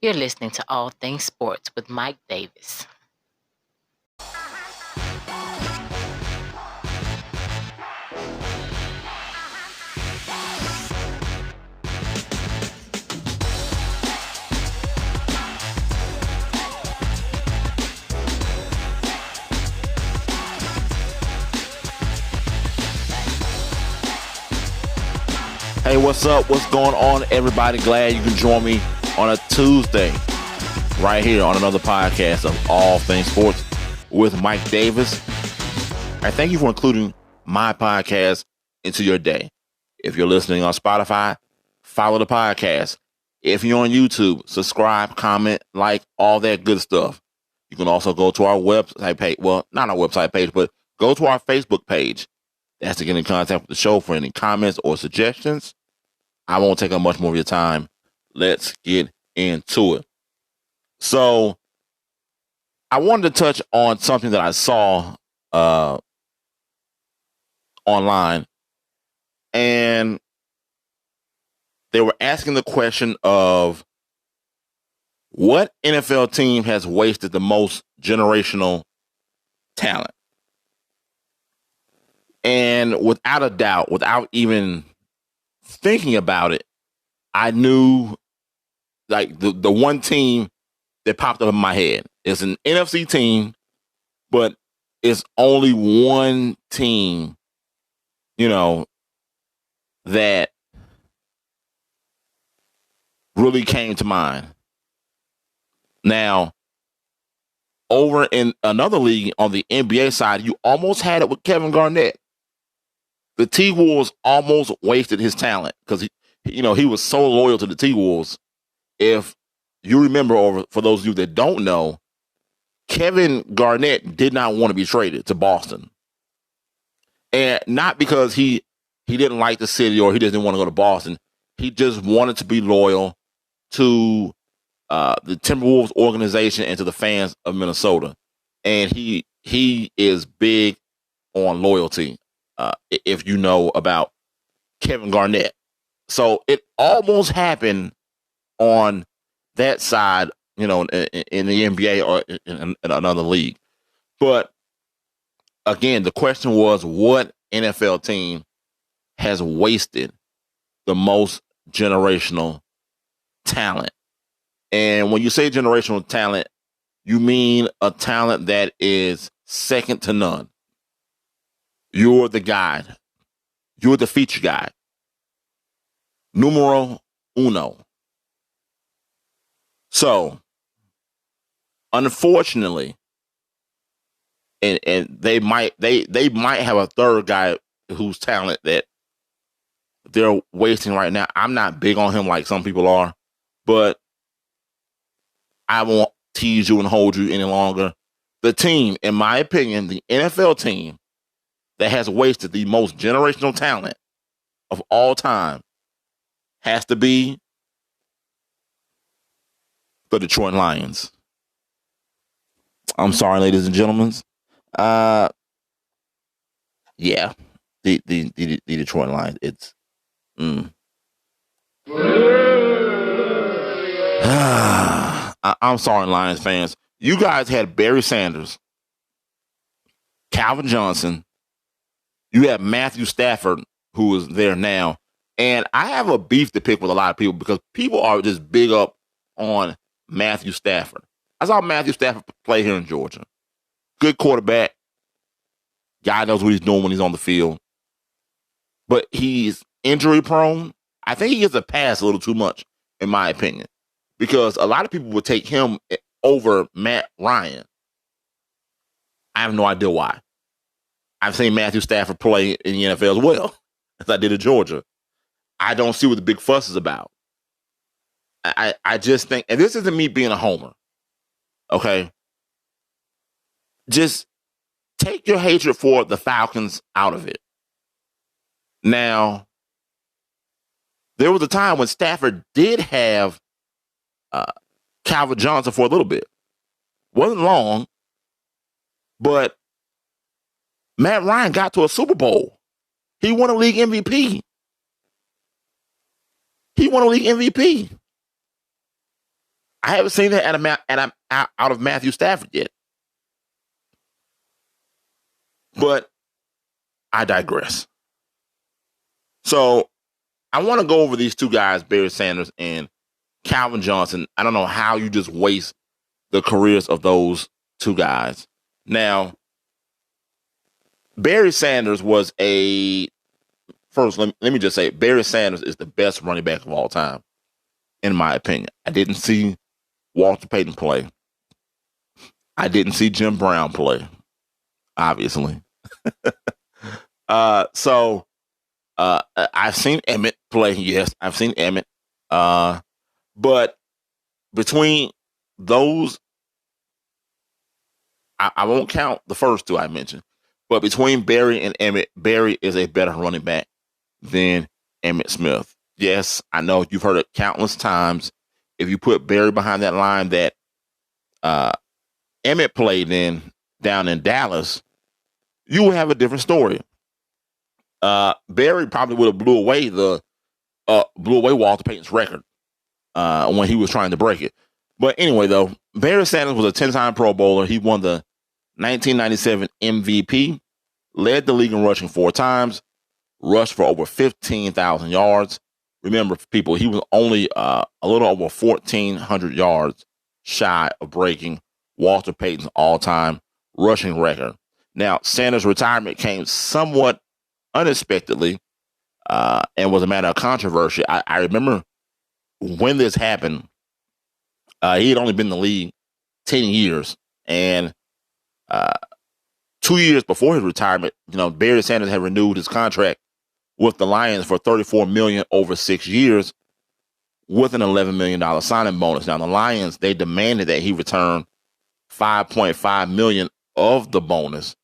You're listening to All Things Sports with Mike Davis. Hey, what's up? What's going on, everybody? Glad you can join me on a Tuesday right here on another podcast of All Things Sports with Mike Davis. I thank you for including my podcast into your day. If you're listening on Spotify, follow the podcast. If you're on YouTube, subscribe, comment, like, all that good stuff. You can also go to our website page. Well, not our website page, but go to our Facebook page. That's to get in contact with the show for any comments or suggestions. I won't take up much more of your time. Let's get into it. So I wanted to touch on something that I saw online, and they were asking the question of what NFL team has wasted the most generational talent? And without a doubt, without even thinking about it, I knew like the one team that popped up in my head. It's an NFC team, but it's only one team, that really came to mind. Now, over in another league on the NBA side, you almost had it with Kevin Garnett. The T-Wolves almost wasted his talent because he was so loyal to the T-Wolves. If you remember, or for those of you that don't know, Kevin Garnett did not want to be traded to Boston. And not because he didn't like the city or he didn't want to go to Boston. He just wanted to be loyal to the Timberwolves organization and to the fans of Minnesota. And he is big on loyalty, if you know about Kevin Garnett. So it almost happened on that side, in the NBA or in another league. But again, the question was, what NFL team has wasted the most generational talent? And when you say generational talent, you mean a talent that is second to none. You're the guy. You're the feature guy. Numero uno. So, unfortunately, and they might have a third guy whose talent that they're wasting right now. I'm not big on him like some people are, but I won't tease you and hold you any longer. The team, in my opinion, the NFL team that has wasted the most generational talent of all time has to be the Detroit Lions. I'm sorry, ladies and gentlemen. Yeah, the Detroit Lions. It's I'm sorry, Lions fans. You guys had Barry Sanders, Calvin Johnson. You have Matthew Stafford, who is there now. And I have a beef to pick with a lot of people because people are just big up on Matthew Stafford. I saw Matthew Stafford play here in Georgia. Good quarterback. Guy knows what he's doing when he's on the field. But he's injury prone. I think he gets a pass a little too much, in my opinion, because a lot of people would take him over Matt Ryan. I have no idea why. I've seen Matthew Stafford play in the NFL as well, as I did in Georgia. I don't see what the big fuss is about. I just think, and this isn't me being a homer, okay? Just take your hatred for the Falcons out of it. Now, there was a time when Stafford did have Calvin Johnson for a little bit. Wasn't long, but Matt Ryan got to a Super Bowl. He won a league MVP. He won a league MVP. I haven't seen that out of Matthew Stafford yet. But I digress. So I want to go over these two guys, Barry Sanders and Calvin Johnson. I don't know how you just waste the careers of those two guys. Now, Barry Sanders was let me just say, Barry Sanders is the best running back of all time, in my opinion. I didn't see Walter Payton play. I didn't see Jim Brown play, obviously. So I've seen Emmett play. Yes, I've seen Emmett. But between those, I won't count the first two I mentioned. But between Barry and Emmett, Barry is a better running back than Emmett Smith. Yes, I know you've heard it countless times. If you put Barry behind that line that Emmett played down in Dallas, you would have a different story. Barry probably would have blew away Walter Payton's record when he was trying to break it. But anyway, though, Barry Sanders was a 10-time Pro Bowler. He won the 1997 MVP, led the league in rushing 4 times, rushed for over 15,000 yards. Remember, people, he was only a little over 1,400 yards shy of breaking Walter Payton's all-time rushing record. Now, Sanders' retirement came somewhat unexpectedly and was a matter of controversy. I remember when this happened, he had only been in the league 10 years. And 2 years before his retirement, Barry Sanders had renewed his contract with the Lions for $34 million over 6 years with an $11 million signing bonus. Now, the Lions, they demanded that he return $5.5 million of the bonus.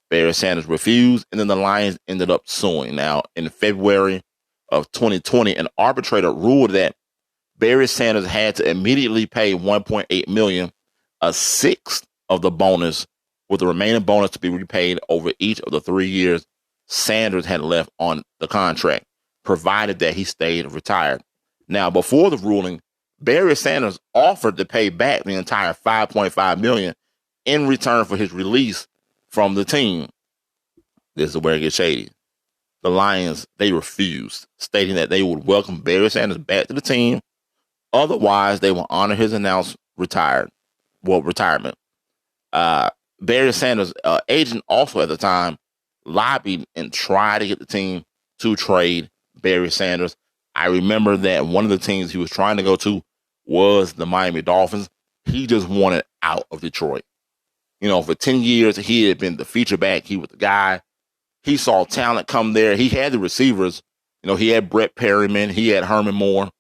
Barry Sanders refused, and then the Lions ended up suing. Now, in February of 2020, an arbitrator ruled that Barry Sanders had to immediately pay $1.8 million, a sixth of the bonus, with the remaining bonus to be repaid over each of the 3 years Sanders had left on the contract, provided that he stayed retired. Now, before the ruling, Barry Sanders offered to pay back the entire $5.5 million in return for his release from the team. This is where it gets shady. The Lions, they refused, stating that they would welcome Barry Sanders back to the team. Otherwise, they will honor his announced retirement. Barry Sanders' agent also at the time lobbied and tried to get the team to trade Barry Sanders. I remember that one of the teams he was trying to go to was the Miami Dolphins. He just wanted out of Detroit. For 10 years, he had been the feature back. He was the guy. He saw talent come there. He had the receivers. He had Brett Perryman. He had Herman Moore.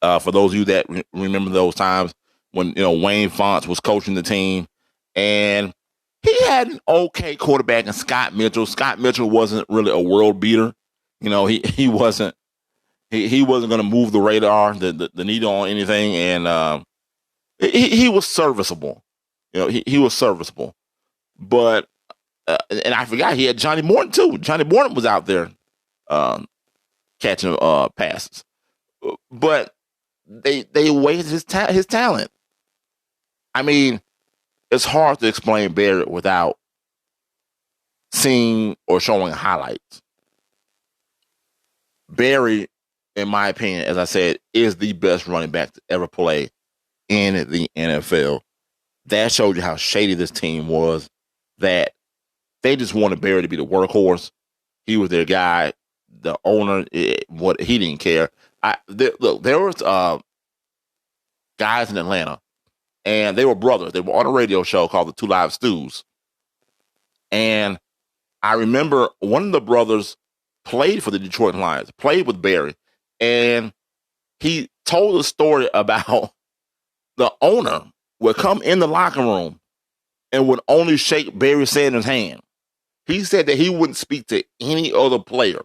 For those of you that remember those times when, Wayne Fontes was coaching the team. And he had an okay quarterback in Scott Mitchell. Scott Mitchell wasn't really a world beater. He wasn't going to move the radar, the needle on anything. And he was serviceable. He was serviceable. But, and I forgot he had Johnny Morton too. Johnny Morton was out there catching passes. But they wasted his talent. I mean, it's hard to explain Barry without seeing or showing highlights. Barry, in my opinion, as I said, is the best running back to ever play in the NFL. That showed you how shady this team was, that they just wanted Barry to be the workhorse. He was their guy. The owner, he didn't care. There was guys in Atlanta, and they were brothers. They were on a radio show called the Two Live Stews. And I remember one of the brothers played for the Detroit Lions, played with Barry, and he told a story about the owner would come in the locker room and would only shake Barry Sanders' hand. He said that he wouldn't speak to any other player.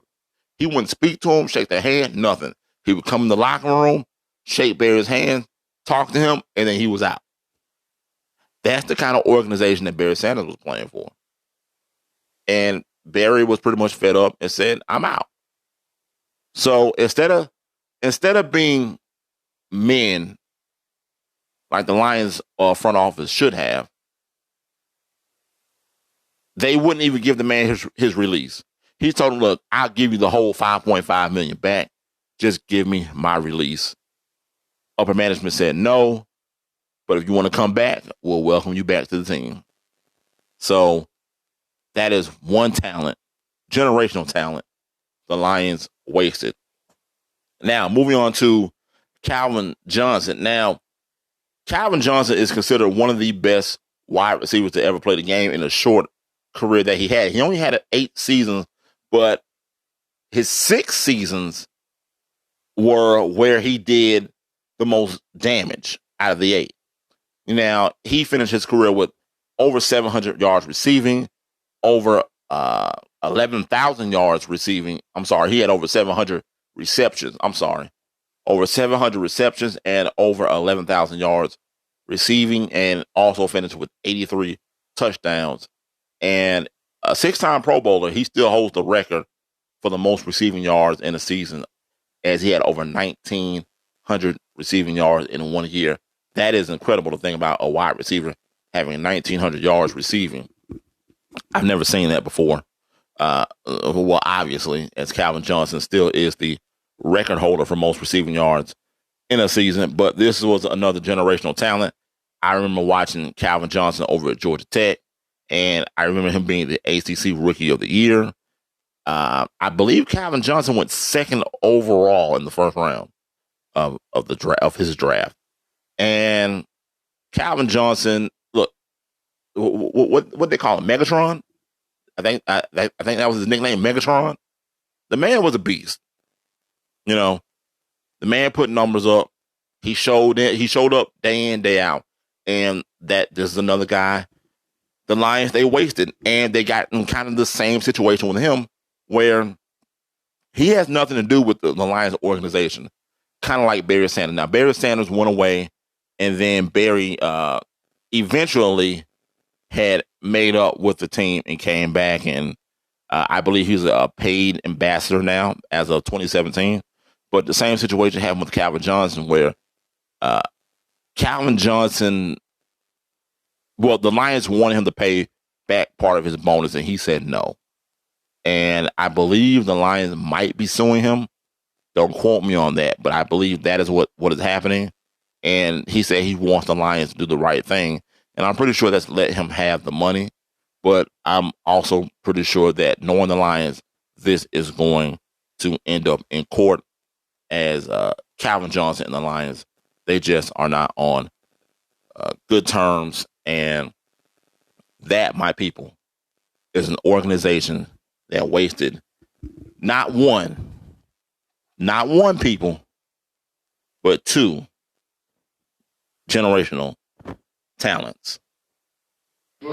He wouldn't speak to him, shake their hand, nothing. He would come in the locker room, shake Barry's hand, talk to him, and then he was out. That's the kind of organization that Barry Sanders was playing for. And Barry was pretty much fed up and said, I'm out. So instead of being men like the Lions front office should have, they wouldn't even give the man his release. He told him, look, I'll give you the whole $5.5 million back. Just give me my release. Upper management said no, but if you want to come back, we'll welcome you back to the team. So that is one talent, generational talent, the Lions wasted. Now, moving on to Calvin Johnson. Now, Calvin Johnson is considered one of the best wide receivers to ever play the game in a short career that he had. He only had 8 seasons, but his 6 seasons were where he did the most damage out of the 8. Now, he finished his career with over 700 yards receiving, over 11,000 yards receiving. I'm sorry, he had over 700 receptions. Over 700 receptions and over 11,000 yards receiving, and also finished with 83 touchdowns. And a 6-time Pro Bowler, he still holds the record for the most receiving yards in a season, as he had over 1,900 receiving yards in 1 year. That is incredible to think about, a wide receiver having 1,900 yards receiving. I've never seen that before. Well, obviously, as Calvin Johnson still is the record holder for most receiving yards in a season, but this was another generational talent. I remember watching Calvin Johnson over at Georgia Tech, and I remember him being the ACC Rookie of the Year. I believe Calvin Johnson went 2nd overall in the first round of his draft. And Calvin Johnson, look, what they call him, Megatron? I think that was his nickname, Megatron. The man was a beast. You know, the man put numbers up. He showed up day in, day out. And this is another guy the Lions, they wasted. And they got in kind of the same situation with him, where he has nothing to do with the Lions organization. Kind of like Barry Sanders. Now, Barry Sanders went away, and then Barry eventually had made up with the team and came back. And I believe he's a paid ambassador now as of 2017. But the same situation happened with Calvin Johnson, where Calvin Johnson, well, the Lions wanted him to pay back part of his bonus, and he said no. And I believe the Lions might be suing him. Don't quote me on that, but I believe that is what is happening. And he said he wants the Lions to do the right thing. And I'm pretty sure that's let him have the money. But I'm also pretty sure that, knowing the Lions, this is going to end up in court, as Calvin Johnson and the Lions, they just are not on good terms. And that, my people, is an organization that wasted not one people, but 2 generational talents. I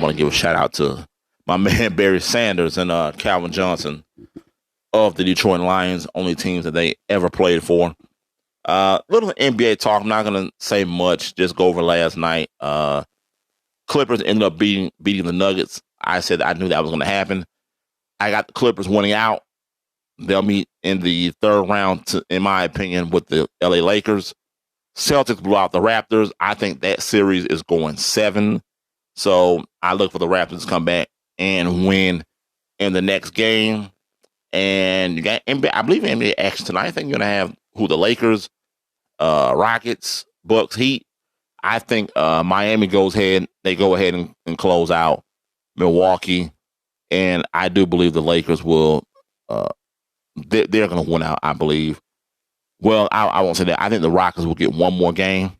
want to give a shout out to my man Barry Sanders and Calvin Johnson of the Detroit Lions, only teams that they ever played for. Little NBA talk. I'm not going to say much. Just go over last night. Clippers ended up beating the Nuggets. I said I knew that was going to happen. I got the Clippers winning out. They'll meet in the 3rd round, in my opinion, with the LA Lakers. Celtics blew out the Raptors. I think that series is going 7. So I look for the Raptors to come back and win in the next game. And you got NBA, I believe NBA action tonight. I think you're going to have the Lakers, Rockets, Bucks, Heat. I think Miami goes ahead. They go ahead and close out Milwaukee. And I do believe the Lakers will, they're going to win out, I believe. Well, I won't say that. I think the Rockets will get one more game.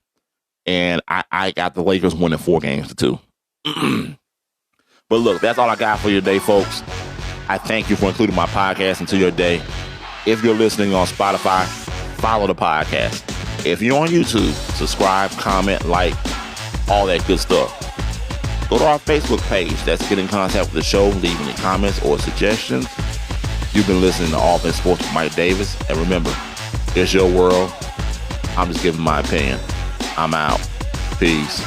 And I got the Lakers winning 4 games to 2. But look, that's all I got for you today, folks. I thank you for including my podcast into your day. If you're listening on Spotify, follow the podcast. If you're on YouTube, subscribe, comment, like, all that good stuff. Go to our Facebook page. That's Get in Contact with the Show. Leave any comments or suggestions. You've been listening to All Things Sports with Mike Davis. And remember, it's your world. I'm just giving my opinion. I'm out. Peace.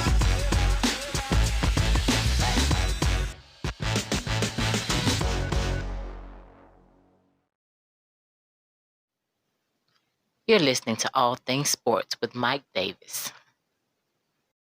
You're listening to All Things Sports with Mike Davis.